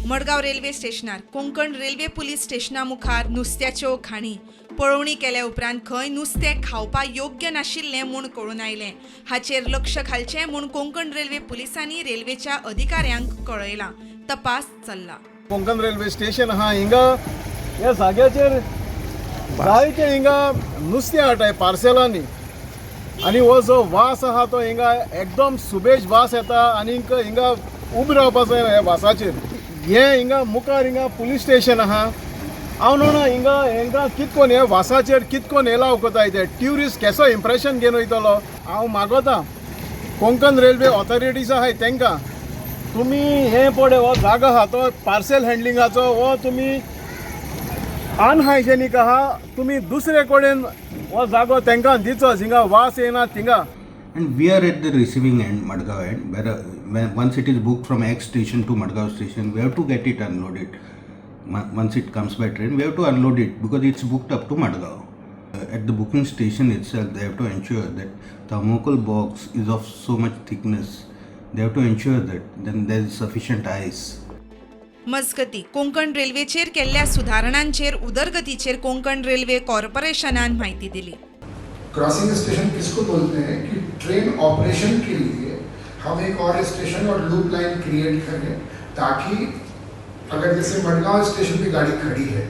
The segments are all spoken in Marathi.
मडगांव रेल्वे स्टेशनार कोंकण रेल्वे पुलीस स्टेशना मुखार नुस्त्याच्यो घाणी पळोवणी केल्या उपरांत खंय नुस्तें खावपा योग्य नाशिल्लें म्हूण कळून आयलें. हाचेर लक्ष घालचें म्हूण कोंकण रेल्वे पुलिसांनी रेल्वेच्या अधिकाऱ्यांक कळयलां. तपास चल्ला. कोंकण रेल्वे स्टेशन आहा हिंगा ह्या जाग्याचेर जायते हिंगा नुस्तें हाडटाय पार्सेलांनी आनी हो जो वास आहा तो हिंगा एकदम सुबेज वास येता आनी हिंगा उबी रावपा जायना ह्या वासाचेर. हे हिंगा मुखार हिंगा पुलीस स्टेशन आहा. हांव न्हू हिंगा कितकोन हे वासाचेर कितकोन येलाव कोताय ते ट्युरिस्ट केसो इम्प्रेशन घेवन वयतलो. हांव मागोता कोंकण रेल्वे ऑथॉरिटीज आहाय तांकां तुमी हे पळय हो जागो आहा तो पार्सेल हँडलिंगाचो हो तुमी अनहायजेनीक आहा. तुमी दुसरे कडेन हो जागो तांकां दिचो हिंगा वास येना थिंगा. And we are at the receiving end, Madgaon end, when once it is booked from X station to Madgaon station, we have to get it unloaded. Once it comes by train, we have to unload it because it's booked up to Madgaon. At the booking station itself, they have to ensure that the thermocol box is of so much thickness. They have to ensure that then there is sufficient ice. मजगती कोंकण रेल्वेचेर केल्ल्या सुदारणांचेर उदरगतीचेर कोंकण रेल्वे कॉर्पोरेशनान माहिती दिली. क्रॉसिंग स्टेशन किसको बोलते हैं कि ट्रेन ऑपरेशन के लिए हम एक और स्टेशन और लूप लाइन क्रिएट करें ताकि अगर जैसे मडगांव स्टेशन पे गाड़ी खड़ी है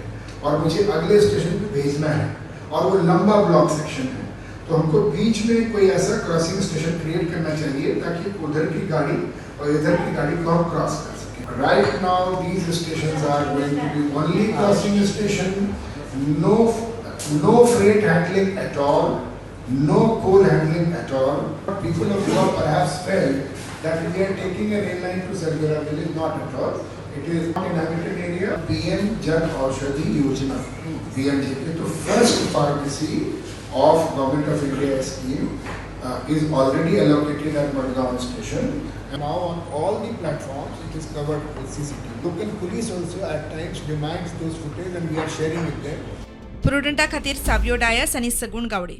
और मुझे अगले स्टेशन पे भेजना है और वो लंबा ब्लॉक सेक्शन है तो हमको बीच में कोई ऐसा क्रॉसिंग स्टेशन क्रिएट करना चाहिए ताकि उधर की गाड़ी और इधर की गाड़ी को हम क्रॉस कर सकें. Right now these stations are going to be only crossing station, no freight handling at all, no coal handling at all. People of Goa perhaps felt that we are taking a rail line to Sargara village, not at all. It is not inhabited area. PM Jan Aushadhi Yojana, PMJP, the first pharmacy of Government of India scheme is already allocated at Madgaon station. And now on all the platforms it is covered with CCTV. Local police also at times demands those footage and we are sharing with them. प्रुडंटा खातीर सावियो डायस आनी सगुण गावडे.